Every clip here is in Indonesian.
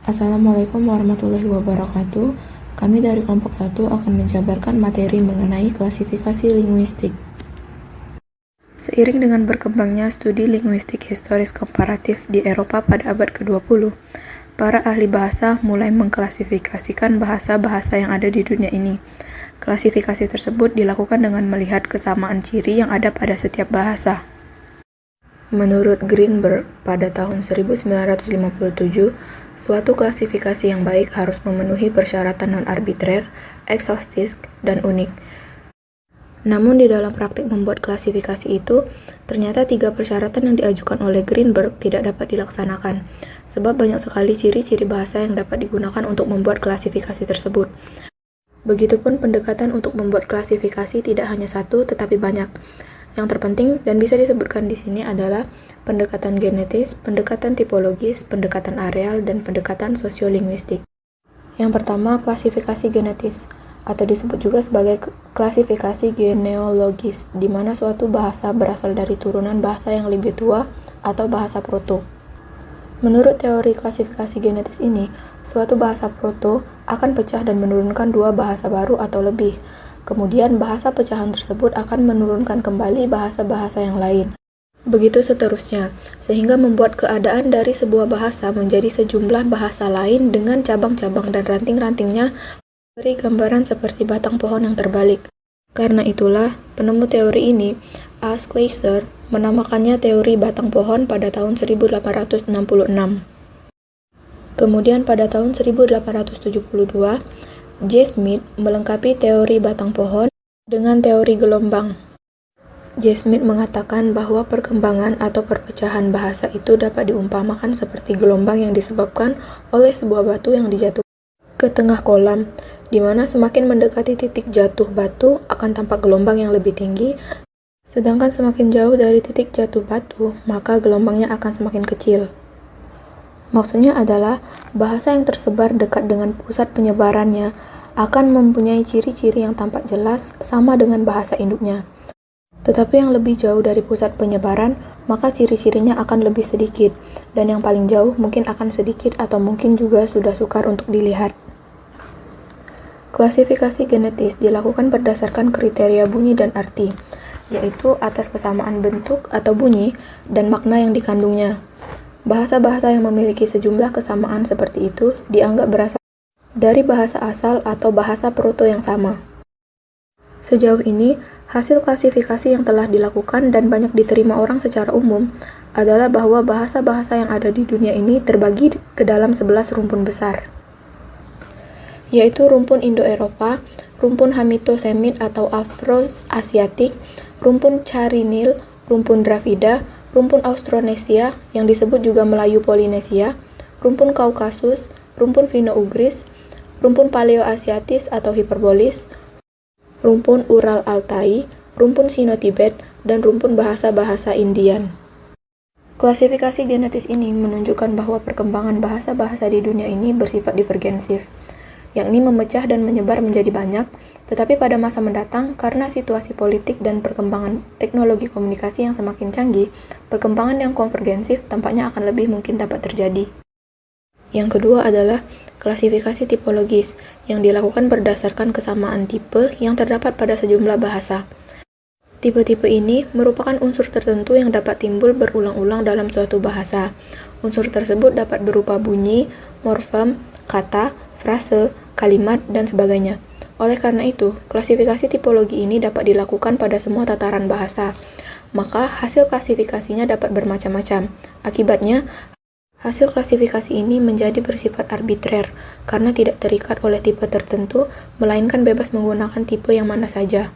Assalamualaikum warahmatullahi wabarakatuh. Kami dari kelompok 1 akan menjabarkan materi mengenai klasifikasi linguistik. Seiring dengan berkembangnya studi linguistik historis komparatif di Eropa pada abad ke-20, para ahli bahasa mulai mengklasifikasikan bahasa-bahasa yang ada di dunia ini. Klasifikasi tersebut dilakukan dengan melihat kesamaan ciri yang ada pada setiap bahasa. Menurut Greenberg, pada tahun 1957, suatu klasifikasi yang baik harus memenuhi persyaratan non-arbitrer, ekshaustif, dan unik. Namun di dalam praktik membuat klasifikasi itu, ternyata 3 persyaratan yang diajukan oleh Greenberg tidak dapat dilaksanakan, sebab banyak sekali ciri-ciri bahasa yang dapat digunakan untuk membuat klasifikasi tersebut. Begitupun pendekatan untuk membuat klasifikasi tidak hanya satu, tetapi banyak. Yang terpenting dan bisa disebutkan di sini adalah pendekatan genetis, pendekatan tipologis, pendekatan areal, dan pendekatan sosiolinguistik. Yang pertama, klasifikasi genetis, atau disebut juga sebagai klasifikasi genealogis, di mana suatu bahasa berasal dari turunan bahasa yang lebih tua atau bahasa proto. Menurut teori klasifikasi genetis ini, suatu bahasa proto akan pecah dan menurunkan 2 bahasa baru atau lebih. Kemudian bahasa pecahan tersebut akan menurunkan kembali bahasa-bahasa yang lain. Begitu seterusnya, sehingga membuat keadaan dari sebuah bahasa menjadi sejumlah bahasa lain dengan cabang-cabang dan ranting-rantingnya beri gambaran seperti batang pohon yang terbalik. Karena itulah, penemu teori ini, Althusser, menamakannya teori batang pohon pada tahun 1866. Kemudian pada tahun 1872, J. Smith melengkapi teori batang pohon dengan teori gelombang. J. Smith mengatakan bahwa perkembangan atau perpecahan bahasa itu dapat diumpamakan seperti gelombang yang disebabkan oleh sebuah batu yang dijatuhkan ke tengah kolam, di mana semakin mendekati titik jatuh batu akan tampak gelombang yang lebih tinggi, sedangkan semakin jauh dari titik jatuh batu, maka gelombangnya akan semakin kecil. Maksudnya adalah bahasa yang tersebar dekat dengan pusat penyebarannya akan mempunyai ciri-ciri yang tampak jelas sama dengan bahasa induknya. Tetapi yang lebih jauh dari pusat penyebaran, maka ciri-cirinya akan lebih sedikit, dan yang paling jauh mungkin akan sedikit atau mungkin juga sudah sukar untuk dilihat. Klasifikasi genetis dilakukan berdasarkan kriteria bunyi dan arti, yaitu atas kesamaan bentuk atau bunyi dan makna yang dikandungnya. Bahasa-bahasa yang memiliki sejumlah kesamaan seperti itu dianggap berasal dari bahasa asal atau bahasa proto yang sama. Sejauh ini, hasil klasifikasi yang telah dilakukan dan banyak diterima orang secara umum adalah bahwa bahasa-bahasa yang ada di dunia ini terbagi ke dalam 11 rumpun besar, yaitu rumpun Indo-Eropa, rumpun Hamito-Semit atau Afro-Asiatik, rumpun Carinil, rumpun Dravida, rumpun Austronesia yang disebut juga Melayu Polinesia, rumpun Kaukasus, rumpun Finno-Ugris, rumpun Paleo-Asiatis atau Hiperbolis, rumpun Ural-Altai, rumpun Sino-Tibet, dan rumpun bahasa-bahasa Indian. Klasifikasi genetis ini menunjukkan bahwa perkembangan bahasa-bahasa di dunia ini bersifat divergensif, yakni memecah dan menyebar menjadi banyak, tetapi pada masa mendatang, karena situasi politik dan perkembangan teknologi komunikasi yang semakin canggih, perkembangan yang konvergensif tampaknya akan lebih mungkin dapat terjadi. Yang kedua adalah klasifikasi tipologis, yang dilakukan berdasarkan kesamaan tipe yang terdapat pada sejumlah bahasa. Tipe-tipe ini merupakan unsur tertentu yang dapat timbul berulang-ulang dalam suatu bahasa. Unsur tersebut dapat berupa bunyi, morfem, kata, frase, kalimat, dan sebagainya. Oleh karena itu, klasifikasi tipologi ini dapat dilakukan pada semua tataran bahasa. Maka, hasil klasifikasinya dapat bermacam-macam. Akibatnya, hasil klasifikasi ini menjadi bersifat arbitrer, karena tidak terikat oleh tipe tertentu, melainkan bebas menggunakan tipe yang mana saja.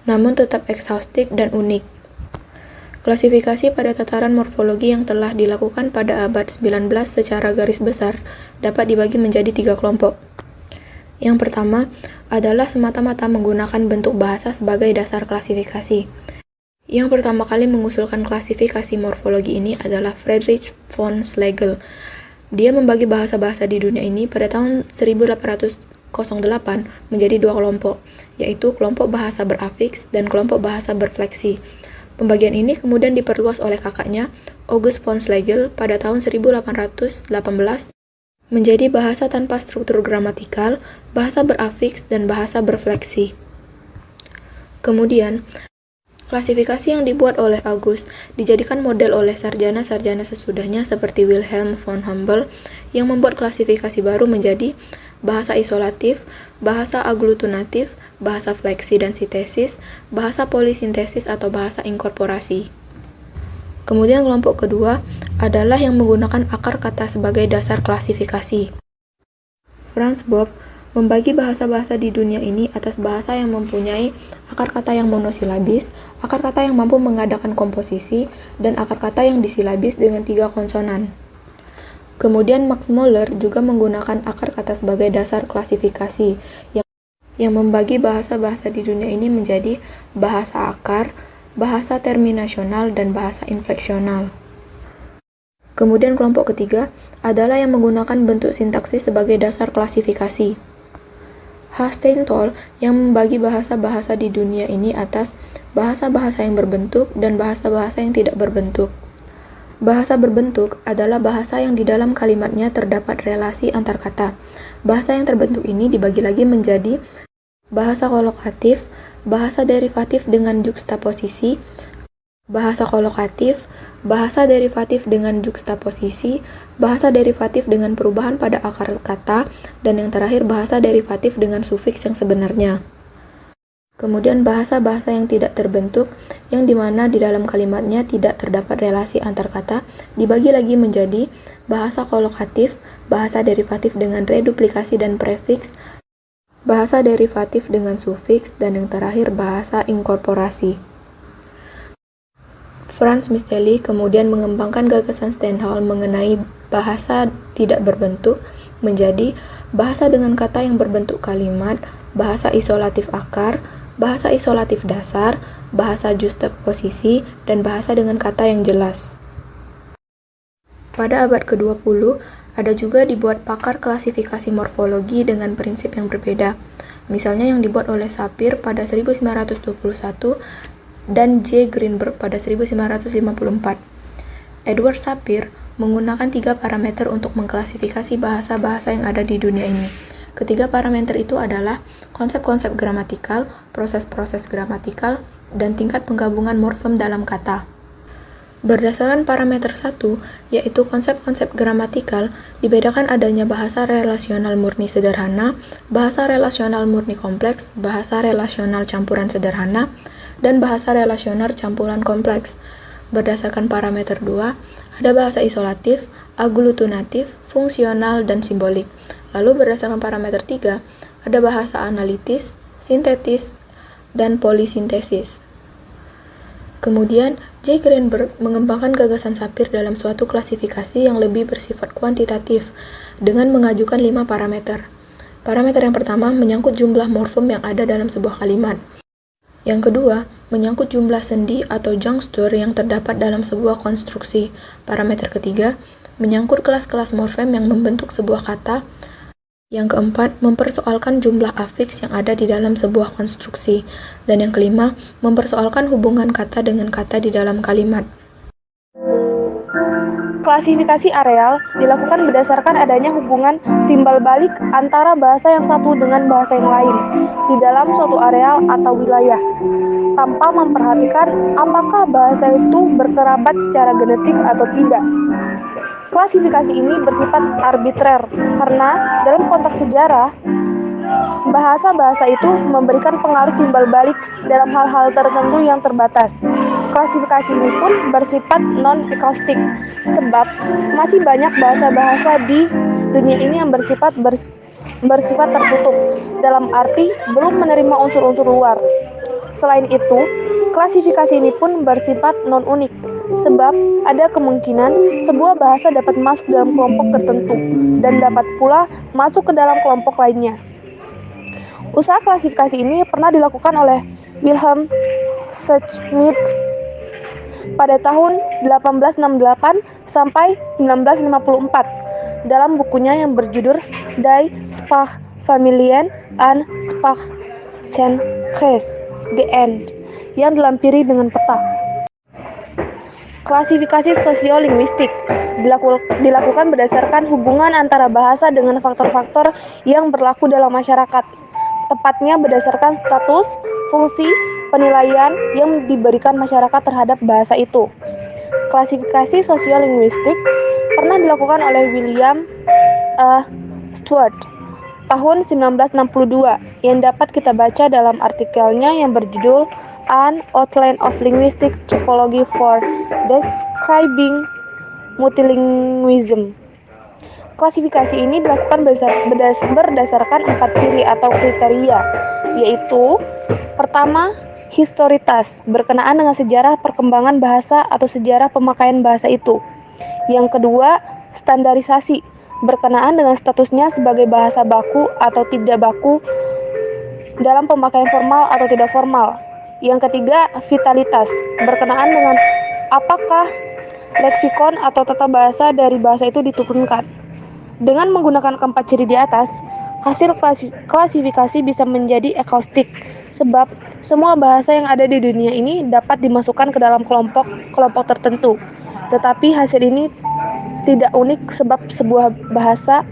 Namun tetap ekshaustif dan unik. Klasifikasi pada tataran morfologi yang telah dilakukan pada abad 19 secara garis besar dapat dibagi menjadi 3 kelompok. Yang pertama adalah semata-mata menggunakan bentuk bahasa sebagai dasar klasifikasi. Yang pertama kali mengusulkan klasifikasi morfologi ini adalah Friedrich von Schlegel. Dia membagi bahasa-bahasa di dunia ini pada tahun 1808 menjadi 2 kelompok, yaitu kelompok bahasa berafiks dan kelompok bahasa berfleksi. Pembagian ini kemudian diperluas oleh kakaknya, August von Schlegel, pada tahun 1818 menjadi bahasa tanpa struktur gramatikal, bahasa berafiks, dan bahasa berfleksi. Kemudian, klasifikasi yang dibuat oleh August dijadikan model oleh sarjana-sarjana sesudahnya seperti Wilhelm von Humboldt yang membuat klasifikasi baru menjadi bahasa isolatif, bahasa aglutunatif, bahasa fleksi dan sintesis, bahasa polisintesis atau bahasa inkorporasi. Kemudian kelompok kedua adalah yang menggunakan akar kata sebagai dasar klasifikasi. Franz Bopp membagi bahasa-bahasa di dunia ini atas bahasa yang mempunyai akar kata yang monosilabis, akar kata yang mampu mengadakan komposisi, dan akar kata yang disilabis dengan 3 konsonan. Kemudian Max Muller juga menggunakan akar kata sebagai dasar klasifikasi, yang membagi bahasa-bahasa di dunia ini menjadi bahasa akar, bahasa terminasional, dan bahasa infleksional. Kemudian kelompok ketiga adalah yang menggunakan bentuk sintaksis sebagai dasar klasifikasi. Hastings-Toll yang membagi bahasa-bahasa di dunia ini atas bahasa-bahasa yang berbentuk dan bahasa-bahasa yang tidak berbentuk. Bahasa berbentuk adalah bahasa yang di dalam kalimatnya terdapat relasi antar kata. Bahasa yang terbentuk ini dibagi lagi menjadi bahasa kolokatif, bahasa derivatif dengan jukstaposisi, bahasa kolokatif, bahasa derivatif dengan jukstaposisi, bahasa derivatif dengan perubahan pada akar kata, dan yang terakhir bahasa derivatif dengan sufiks yang sebenarnya. Kemudian bahasa-bahasa yang tidak terbentuk, yang dimana di dalam kalimatnya tidak terdapat relasi antar kata, dibagi lagi menjadi bahasa kolokatif, bahasa derivatif dengan reduplikasi dan prefiks, bahasa derivatif dengan sufiks, dan yang terakhir bahasa inkorporasi. Franz Mistelli kemudian mengembangkan gagasan Stendhal mengenai bahasa tidak berbentuk menjadi bahasa dengan kata yang berbentuk kalimat, bahasa isolatif akar, bahasa isolatif dasar, bahasa juxtaposisi, dan bahasa dengan kata yang jelas. Pada abad ke-20, ada juga dibuat pakar klasifikasi morfologi dengan prinsip yang berbeda. Misalnya yang dibuat oleh Sapir pada 1921 dan J. Greenberg pada 1954. Edward Sapir menggunakan 3 parameter untuk mengklasifikasi bahasa-bahasa yang ada di dunia ini. Ketiga parameter itu adalah konsep-konsep gramatikal, proses-proses gramatikal, dan tingkat penggabungan morfem dalam kata. Berdasarkan parameter 1, yaitu konsep-konsep gramatikal, dibedakan adanya bahasa relasional murni sederhana, bahasa relasional murni kompleks, bahasa relasional campuran sederhana, dan bahasa relasional campuran kompleks. Berdasarkan parameter 2, ada bahasa isolatif, aglutunatif, fungsional, dan simbolik. Lalu berdasarkan parameter 3, ada bahasa analitis, sintetis, dan polisintesis. Kemudian, J. Greenberg mengembangkan gagasan Sapir dalam suatu klasifikasi yang lebih bersifat kuantitatif dengan mengajukan 5 parameter. Parameter yang pertama menyangkut jumlah morfem yang ada dalam sebuah kalimat. Yang kedua, menyangkut jumlah sendi atau juncture yang terdapat dalam sebuah konstruksi. Parameter ketiga, menyangkut kelas-kelas morfem yang membentuk sebuah kata. Yang keempat, mempersoalkan jumlah afiks yang ada di dalam sebuah konstruksi. Dan yang kelima, mempersoalkan hubungan kata dengan kata di dalam kalimat. Klasifikasi areal dilakukan berdasarkan adanya hubungan timbal balik antara bahasa yang satu dengan bahasa yang lain di dalam suatu areal atau wilayah, tanpa memperhatikan apakah bahasa itu berkerabat secara genetik atau tidak. Klasifikasi ini bersifat arbitrer karena dalam konteks sejarah, bahasa-bahasa itu memberikan pengaruh timbal balik dalam hal-hal tertentu yang terbatas. Klasifikasi ini pun bersifat non-akaustik, sebab masih banyak bahasa-bahasa di dunia ini yang bersifat tertutup, dalam arti belum menerima unsur-unsur luar. Selain itu, klasifikasi ini pun bersifat non-unik, sebab ada kemungkinan sebuah bahasa dapat masuk dalam kelompok tertentu dan dapat pula masuk ke dalam kelompok lainnya. Usaha klasifikasi ini pernah dilakukan oleh Wilhelm Schmidt pada tahun 1868 sampai 1954 dalam bukunya yang berjudul Die Sprachfamilien und Sprachgenkreis, The End, yang dilampiri dengan peta. Klasifikasi sosiolinguistik dilakukan berdasarkan hubungan antara bahasa dengan faktor-faktor yang berlaku dalam masyarakat, tepatnya berdasarkan status, fungsi, penilaian yang diberikan masyarakat terhadap bahasa itu. Klasifikasi sosiolinguistik pernah dilakukan oleh William Stewart tahun 1962 yang dapat kita baca dalam artikelnya yang berjudul An Outline of Linguistic Typology for Describing Multilingualism. Klasifikasi ini dilakukan berdasarkan 4 ciri atau kriteria, yaitu pertama, historitas, berkenaan dengan sejarah perkembangan bahasa atau sejarah pemakaian bahasa itu. Yang kedua, standarisasi, berkenaan dengan statusnya sebagai bahasa baku atau tidak baku dalam pemakaian formal atau tidak formal. Yang ketiga, vitalitas, berkenaan dengan apakah leksikon atau tata bahasa dari bahasa itu diturunkan. Dengan menggunakan keempat ciri di atas, hasil klasifikasi bisa menjadi akaustik, sebab semua bahasa yang ada di dunia ini dapat dimasukkan ke dalam kelompok tertentu. Tetapi hasil ini tidak unik sebab sebuah bahasa.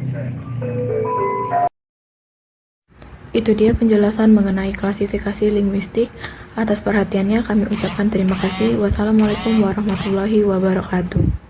Itu dia penjelasan mengenai klasifikasi linguistik. Atas perhatiannya kami ucapkan terima kasih. Wassalamualaikum warahmatullahi wabarakatuh.